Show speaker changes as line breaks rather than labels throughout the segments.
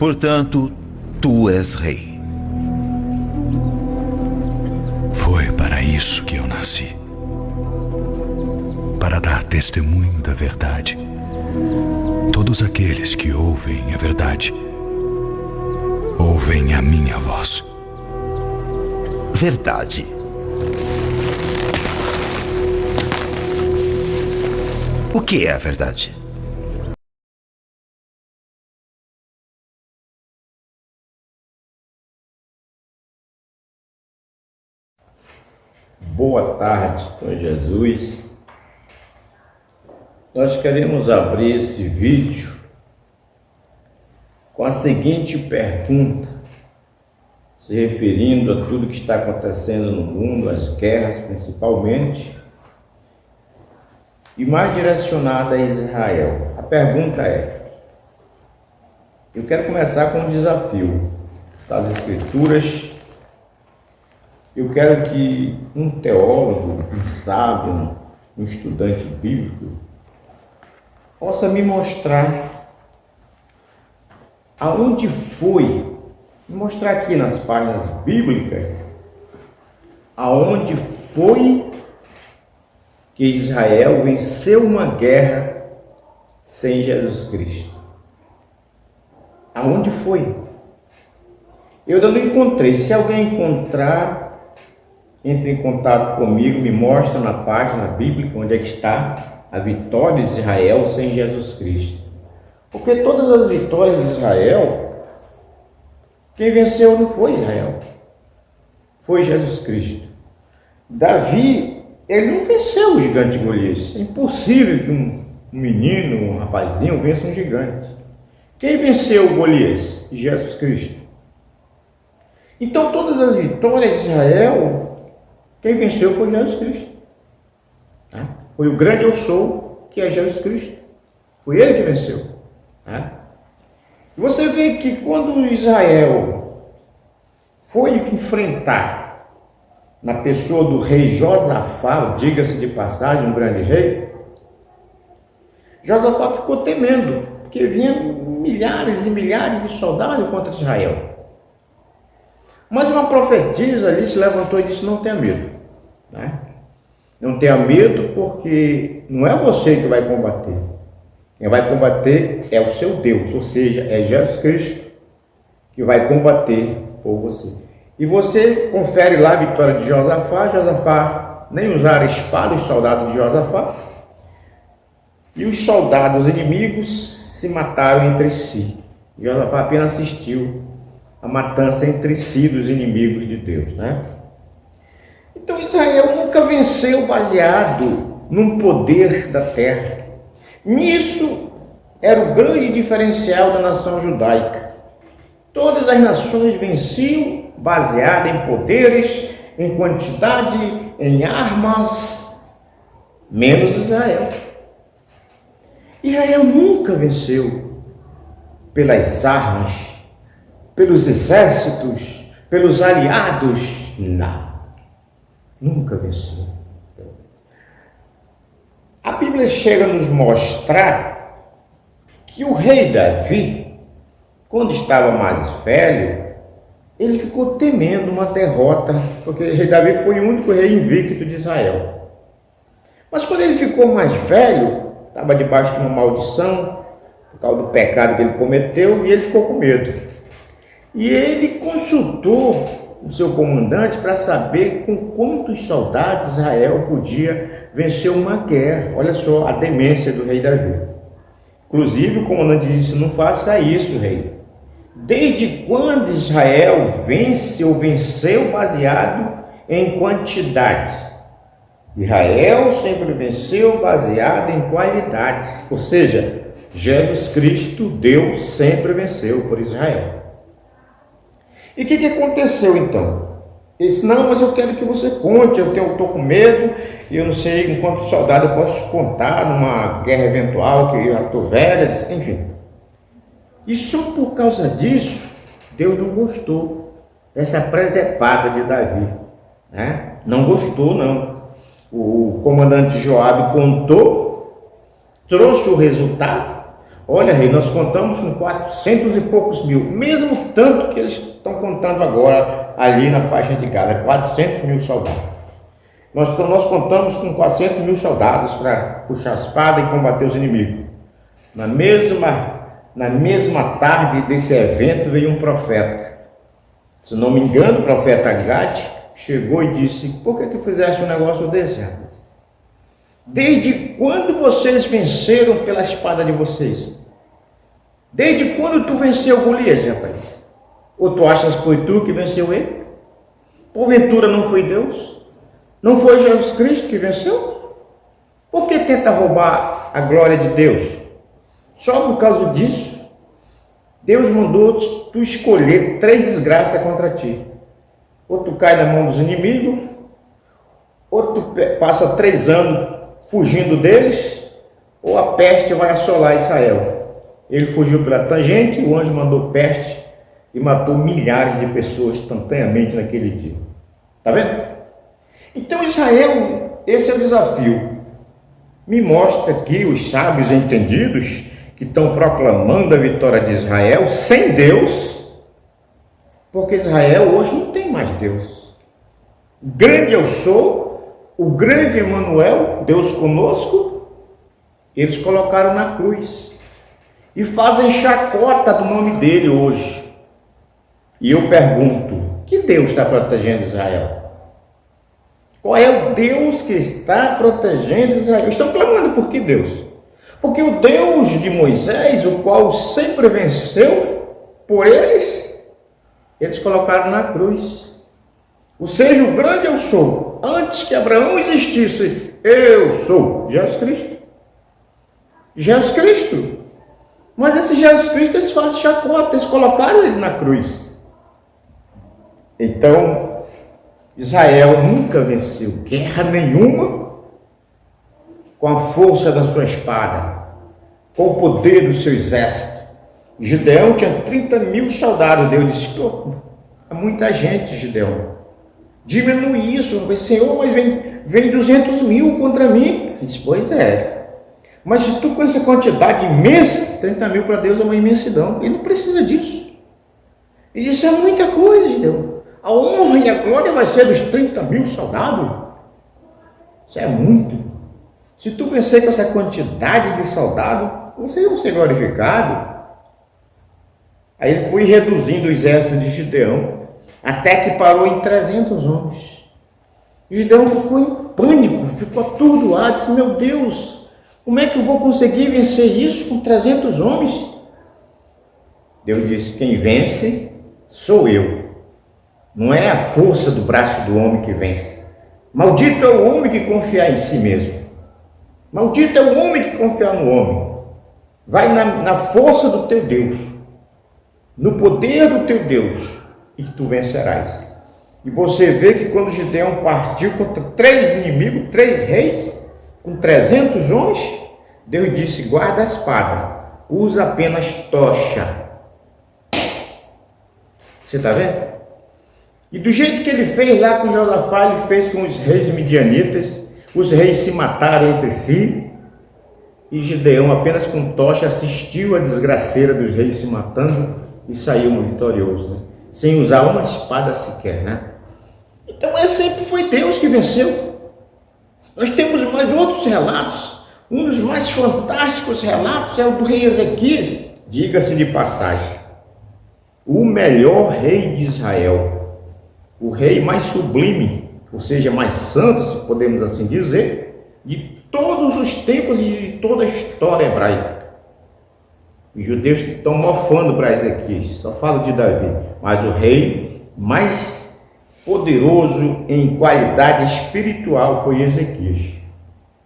Portanto, tu és rei.
Foi para isso que eu nasci. Para dar testemunho da verdade. Todos aqueles que ouvem a verdade, ouvem a minha voz.
Verdade. O que é a verdade?
Boa tarde com Jesus. Nós queremos abrir esse vídeo com a seguinte pergunta, se referindo a tudo que está acontecendo no mundo, as guerras principalmente, e mais direcionada a Israel. A pergunta é, eu quero começar com um desafio das Escrituras. Eu quero que um teólogo, um sábio, um estudante bíblico, possa me mostrar aonde foi, me mostrar aqui nas páginas bíblicas, aonde foi que Israel venceu uma guerra sem Jesus Cristo. Aonde foi? Eu ainda não encontrei. Se alguém encontrar, entre em contato comigo, me mostra na página bíblica onde é que está a vitória de Israel sem Jesus Cristo. Porque todas as vitórias de Israel, quem venceu não foi Israel, foi Jesus Cristo. Davi, ele não venceu o gigante Golias. É impossível que um menino, um rapazinho, vença um gigante. Quem venceu Golias? Jesus Cristo. Então todas as vitórias de Israel, quem venceu foi Jesus Cristo. Foi o grande eu sou, que é Jesus Cristo. Foi ele que venceu. E você vê que quando Israel foi enfrentar, na pessoa do rei Josafá, diga-se de passagem, um grande rei, Josafá ficou temendo, porque vinha milhares e milhares de soldados contra Israel. Mas uma profetisa ali se levantou e disse, não tenha medo. Não tenha medo, porque não é você que vai combater. Quem vai combater é o seu Deus, ou seja, é Jesus Cristo que vai combater por você. E você confere lá a vitória de Josafá. Josafá nem usaram espada, os soldados de Josafá. E os soldados inimigos se mataram entre si. Josafá apenas assistiu a matança entre si dos inimigos de Deus, Então Israel nunca venceu baseado num poder da terra. Nisso era o grande diferencial da nação judaica. Todas as nações venciam baseada em poderes, em quantidade, em armas, menos Israel. Israel nunca venceu pelas armas, pelos exércitos, pelos aliados, não. Nunca venceu. A Bíblia chega a nos mostrar que o rei Davi, quando estava mais velho, ele ficou temendo uma derrota, porque o rei Davi foi o único rei invicto de Israel. Mas quando ele ficou mais velho, estava debaixo de uma maldição, por causa do pecado que ele cometeu, e ele ficou com medo. E ele consultou o seu comandante para saber com quantos soldados Israel podia vencer uma guerra. Olha só a demência do rei Davi. Inclusive o comandante disse, não faça isso, rei. Desde quando Israel vence ou venceu baseado em quantidade? Israel sempre venceu baseado em qualidade. Ou seja, Jesus Cristo, Deus, sempre venceu por Israel. E o que aconteceu então? Ele disse, não, mas eu quero que você conte, eu estou com medo, e eu não sei em quantos soldados eu posso contar numa guerra eventual, que eu já estou velha, enfim. E só por causa disso, Deus não gostou dessa presepada de Davi. Não gostou, não. O comandante Joabe contou, trouxe o resultado. olha, rei, nós contamos com 400 e poucos mil, mesmo tanto que eles estão contando agora ali na faixa de Gaza, 400 mil soldados. Nós contamos com 400 mil soldados para puxar a espada e combater os inimigos. Na mesma tarde desse evento veio um profeta. Se não me engano, o profeta Gade chegou e disse: por que tu fizeste um negócio desse, rapaz? Desde quando vocês venceram pela espada de vocês? Desde quando tu venceu Golias, rapaz? Ou tu achas que foi tu que venceu ele? Porventura não foi Deus? Não foi Jesus Cristo que venceu? Por que tenta roubar a glória de Deus? Só por causa disso, Deus mandou tu escolher 3 desgraças contra ti. Ou tu cai na mão dos inimigos, ou tu passa 3 anos fugindo deles, ou a peste vai assolar Israel. Ele fugiu pela tangente, o anjo mandou peste e matou milhares de pessoas instantaneamente naquele dia. Está vendo? Então Israel, esse é o desafio. Me mostra aqui os sábios entendidos que estão proclamando a vitória de Israel sem Deus, porque Israel hoje não tem mais Deus. Grande eu sou, o grande Emanuel, Deus conosco, eles colocaram na cruz e fazem chacota do nome dele hoje. E eu pergunto, que Deus está protegendo Israel? Qual é o Deus que está protegendo Israel? Estão clamando por que Deus? Porque o Deus de Moisés, o qual sempre venceu por eles colocaram na cruz. Ou seja, o grande eu sou, antes que Abraão existisse, eu sou Jesus Cristo. Jesus Cristo. Mas esse Jesus Cristo, eles fazem chacota, eles colocaram ele na cruz. Então, Israel nunca venceu guerra nenhuma com a força da sua espada, com o poder do seu exército. Gideão tinha 30 mil soldados. Deus disse: há muita gente, Gideão, diminui isso. Mas, Senhor, mas vem 200 mil contra mim. Ele disse: pois é, mas se tu com essa quantidade imensa, 30 mil para Deus é uma imensidão, ele não precisa disso. Ele disse: é muita coisa, Gideão. A honra e a glória vai ser dos 30 mil soldados. Isso é muito. Se tu vencer com essa quantidade de soldados, vocês vão ser glorificados. Aí ele foi reduzindo o exército de Gideão, até que parou em 300 homens. Gideão ficou em pânico, ficou atordoado, disse: meu Deus, como é que eu vou conseguir vencer isso com 300 homens? Deus disse: quem vence sou eu. Não é a força do braço do homem que vence. Maldito é o homem que confiar em si mesmo. Maldito é o homem que confiar no homem. Vai na força do teu Deus, no poder do teu Deus, e tu vencerás. E você vê que quando Gideão partiu contra 3 inimigos, 3 reis, com 300 homens, Deus disse: guarda a espada, usa apenas tocha. Você está vendo? E do jeito que ele fez lá com Josafá, ele fez com os reis midianitas. Os reis se mataram entre si, e Gideão apenas com tocha assistiu a desgraceira dos reis se matando e saiu vitorioso, né? Sem usar uma espada sequer, né? Então sempre foi Deus que venceu. Nós temos mais outros relatos. Um dos mais fantásticos relatos é o do rei Ezequias. Diga-se de passagem, o melhor rei de Israel, o rei mais sublime, ou seja, mais santo, se podemos assim dizer, de todos os tempos e de toda a história hebraica. Os judeus estão mofando para Ezequias, só falam de Davi, mas o rei mais poderoso em qualidade espiritual foi Ezequias.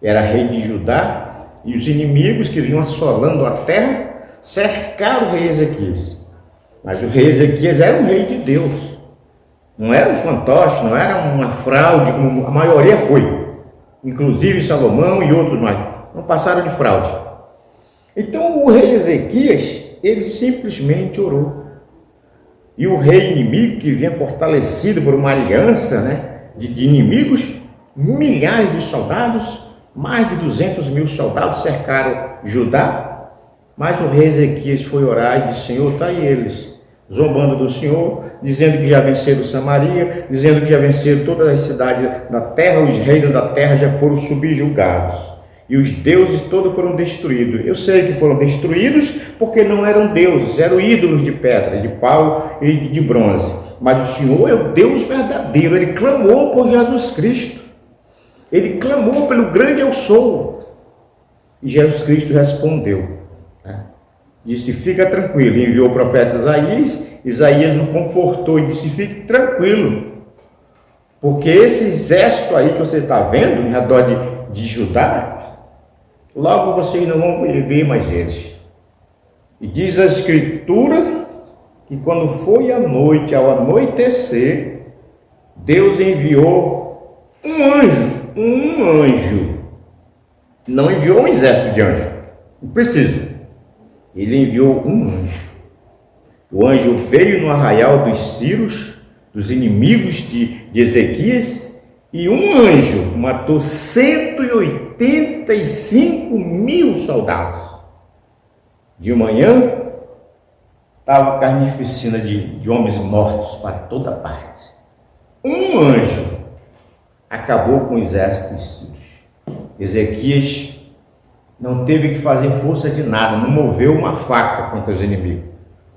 Era rei de Judá, e os inimigos que vinham assolando a terra cercaram o rei Ezequias. Mas o rei Ezequias era um rei de Deus. Não era um fantoche, não era uma fraude, como a maioria foi. Inclusive Salomão e outros mais. Não passaram de fraude. Então o rei Ezequias, ele simplesmente orou. E o rei inimigo, que vinha fortalecido por uma aliança, né, de inimigos, milhares de soldados, mais de 200 mil soldados cercaram Judá. Mas o rei Ezequias foi orar e disse: Senhor, está aí eles, zombando do Senhor, dizendo que já venceram Samaria, dizendo que já venceram todas as cidades da terra, os reinos da terra já foram subjugados. E os deuses todos foram destruídos. Eu sei que foram destruídos porque não eram deuses, eram ídolos de pedra, de pau e de bronze. Mas o Senhor é o Deus verdadeiro. Ele clamou por Jesus Cristo. Ele clamou pelo grande eu sou. E Jesus Cristo respondeu. Disse: fica tranquilo. Enviou o profeta Isaías. Isaías o confortou e disse: fique tranquilo. Porque esse exército aí que você está vendo, em redor de Judá, logo vocês não vão ver mais eles. E diz a Escritura que quando foi a noite, ao anoitecer, Deus enviou um anjo. Não enviou um exército de anjos. Não precisa. Ele enviou um anjo. O anjo veio no arraial dos Círios, dos inimigos de Ezequias, e um anjo matou 185 mil soldados. De manhã, estava carnificina de homens mortos para toda parte. Um anjo acabou com o exército dos sírios. Ezequias não teve que fazer força de nada, não moveu uma faca contra os inimigos.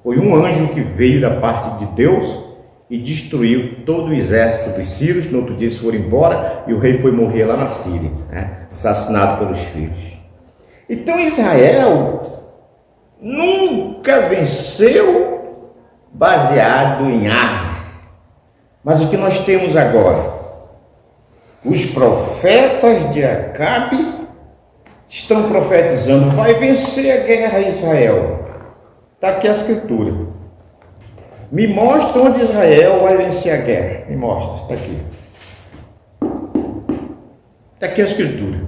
Foi um anjo que veio da parte de Deus e destruiu todo o exército dos sírios. No outro dia eles foram embora e o rei foi morrer lá na Síria, assassinado pelos filhos. Então Israel nunca venceu baseado em armas. Mas o que nós temos agora? Os profetas de Acabe estão profetizando: vai vencer a guerra em Israel. Está aqui a Escritura. Me mostra onde Israel vai vencer a guerra. Me mostra, está aqui. Está aqui a Escritura.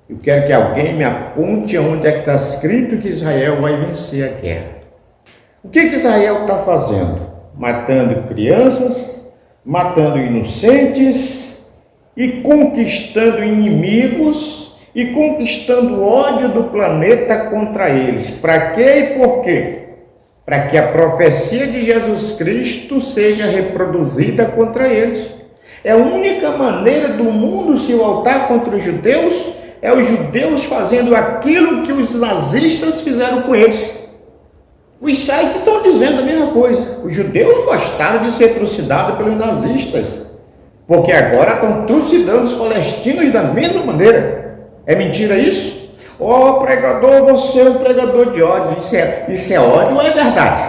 Eu quero que alguém me aponte onde é que está escrito que Israel vai vencer a guerra. O que Israel está fazendo? Matando crianças, matando inocentes e conquistando inimigos e conquistando o ódio do planeta contra eles. Para quê e por quê? Para que a profecia de Jesus Cristo seja reproduzida contra eles. É a única maneira do mundo se voltar contra os judeus, é os judeus fazendo aquilo que os nazistas fizeram com eles. Os sites estão dizendo a mesma coisa. Os judeus gostaram de ser trucidados pelos nazistas, porque agora estão trucidando os palestinos da mesma maneira. É mentira isso? Pregador, você é um pregador de ódio. Isso é ódio ou é verdade?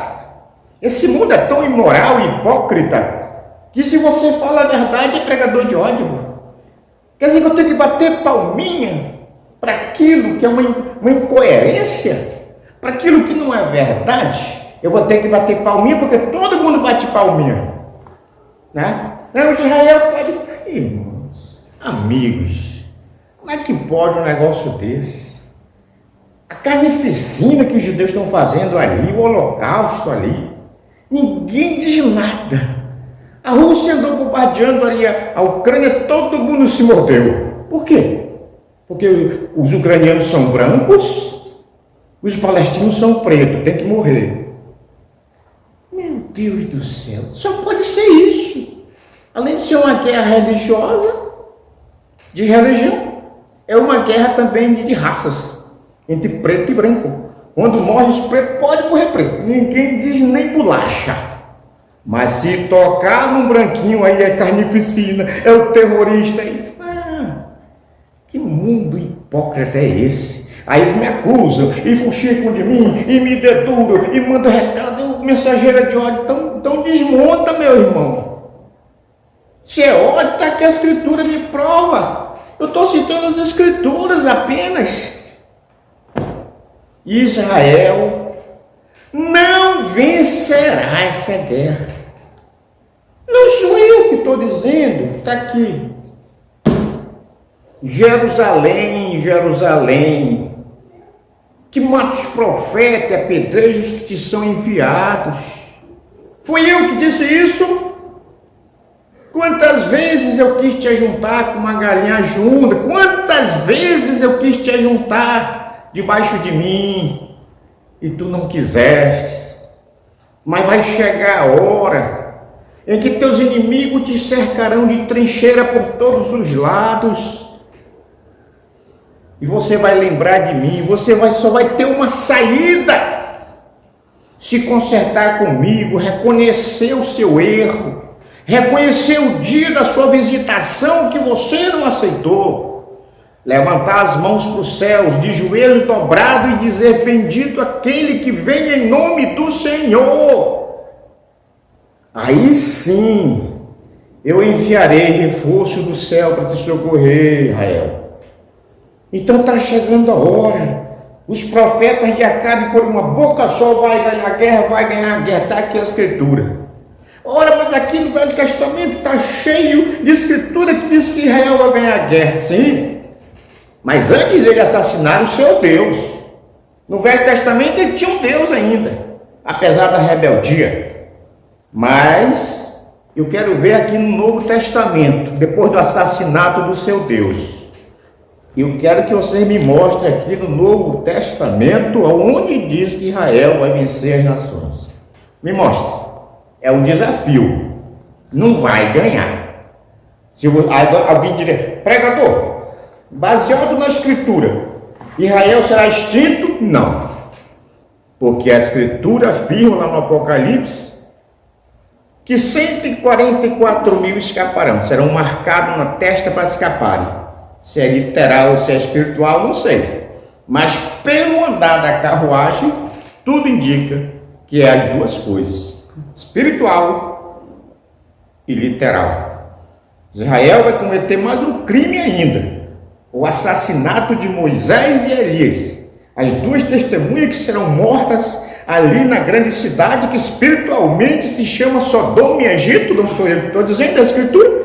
Esse mundo é tão imoral e hipócrita que se você fala a verdade é pregador de ódio. Quer dizer que eu tenho que bater palminha para aquilo que é uma incoerência, para aquilo que não é verdade. Eu vou ter que bater palminha porque todo mundo bate palminha, né? Não, Israel pode... Irmãos, amigos, como é que pode um negócio desse? A carnificina que os judeus estão fazendo ali, o holocausto ali, ninguém diz nada. A Rússia andou bombardeando ali a Ucrânia, todo mundo se mordeu. Por quê? Porque os ucranianos são brancos, os palestinos são pretos, tem que morrer. Meu Deus do céu, só pode ser isso. Além de ser uma guerra religiosa, de religião, é uma guerra também de raças. Entre preto e branco. Quando morre os pretos, pode morrer preto. Ninguém diz nem bolacha. Mas se tocar num branquinho, aí é carnificina, é o terrorista. É isso. Que mundo hipócrita é esse? Aí me acusam, e fuxicam de mim, e me deduram, e mandam recado, mensageira de ódio. Então desmonta, meu irmão. Se é ódio, está aqui a Escritura, me prova. Eu estou citando as Escrituras apenas. Israel não vencerá essa guerra. Não sou eu que estou dizendo, está aqui. Jerusalém, Jerusalém, que mata os profetas e apedreja os que te são enviados. Foi eu que disse isso? Quantas vezes eu quis te ajuntar com uma galinha junta? Quantas vezes eu quis te ajuntar debaixo de mim? e tu não quiseste. Mas vai chegar a hora em que teus inimigos te cercarão de trincheira por todos os lados. E você vai lembrar de mim, só vai ter uma saída. Se consertar comigo, reconhecer o seu erro, reconhecer o dia da sua visitação que você não aceitou, levantar as mãos para os céus, de joelho dobrado e dizer: bendito aquele que vem em nome do Senhor. Aí sim, eu enviarei reforço do céu para te socorrer, Israel. Então está chegando a hora. Os profetas de Acabe, por uma boca só, vai ganhar a guerra. Está aqui a escritura. Ora, mas aqui no Velho Testamento está cheio de escritura que diz que Israel vai ganhar a guerra. Sim, mas antes dele assassinar o seu Deus, no Velho Testamento ele tinha um Deus ainda, apesar da rebeldia. Mas eu quero ver aqui no Novo Testamento, depois do assassinato do seu Deus. Eu quero que você me mostre aqui no Novo Testamento onde diz que Israel vai vencer as nações. Me mostre. É um desafio. Não vai ganhar. Se alguém dizer: pregador, baseado na Escritura, Israel será extinto? Não. Porque a Escritura afirma lá no Apocalipse que 144 mil escaparão, serão marcados na testa para escaparem. Se é literal ou se é espiritual, não sei. Mas pelo andar da carruagem, tudo indica que é as duas coisas: espiritual e literal. Israel vai cometer mais um crime ainda: o assassinato de Moisés e Elias, as duas testemunhas que serão mortas ali na grande cidade que espiritualmente se chama Sodoma e Egito. Não sou eu que estou dizendo, é a Escritura.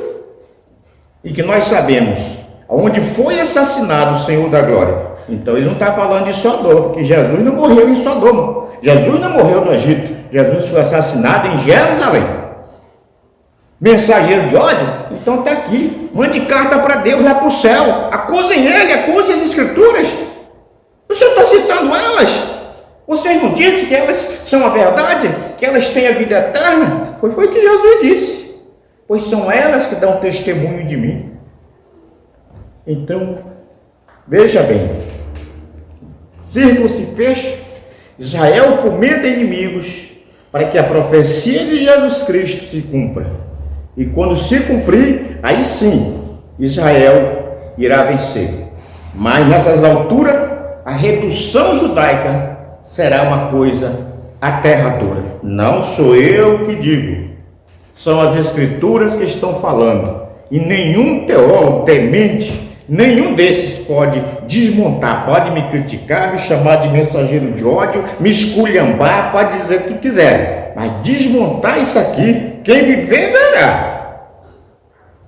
E que nós sabemos onde foi assassinado o Senhor da Glória. Então ele não está falando de Sodoma, porque Jesus não morreu em Sodoma, Jesus não morreu no Egito, Jesus foi assassinado em Jerusalém. Mensageiro de ódio? Então está aqui, mande carta para Deus, lá para o céu, acusem ele, acusem as Escrituras. O Senhor está citando elas? Vocês não disseram que elas são a verdade, que elas têm a vida eterna? Foi o que Jesus disse. Pois são elas que dão testemunho de mim. Então, veja bem, círculo se fecha, Israel fomenta inimigos para que a profecia de Jesus Cristo se cumpra. E quando se cumprir, aí sim, Israel irá vencer. Mas nessas alturas, a redução judaica será uma coisa aterradora. Não sou eu que digo, são as Escrituras que estão falando. E nenhum teólogo temente, nenhum desses pode desmontar, pode me criticar, me chamar de mensageiro de ódio, me esculhambar, pode dizer o que quiser, mas desmontar isso aqui, quem viver verá.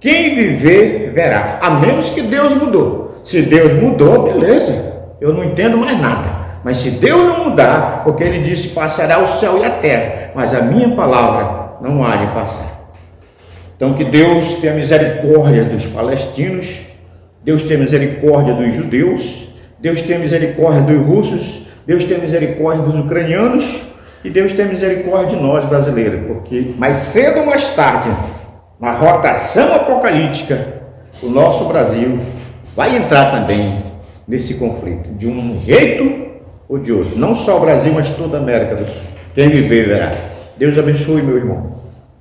Quem viver verá, a menos que Deus mudou. Se Deus mudou, beleza, eu não entendo mais nada. Mas se Deus não mudar, porque ele disse: passará o céu e a terra, mas a minha palavra não há de passar. Então que Deus tenha misericórdia dos palestinos, Deus tenha misericórdia dos judeus, Deus tenha misericórdia dos russos, Deus tenha misericórdia dos ucranianos e Deus tenha misericórdia de nós brasileiros, porque mais cedo ou mais tarde, na rotação apocalíptica, o nosso Brasil vai entrar também nesse conflito, de um jeito ou de outro. Não só o Brasil, mas toda a América do Sul. Quem viver verá. Deus abençoe, meu irmão.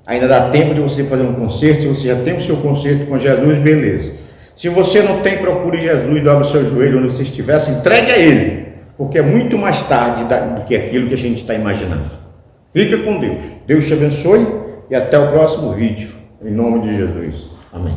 Ainda dá tempo de você fazer um concerto. Se você já tem o seu concerto com Jesus, beleza. Se você não tem, procure Jesus, dobra o seu joelho onde você estiver, se entregue a Ele, porque é muito mais tarde do que aquilo que a gente está imaginando. Fica com Deus. Deus te abençoe e até o próximo vídeo. Em nome de Jesus. Amém.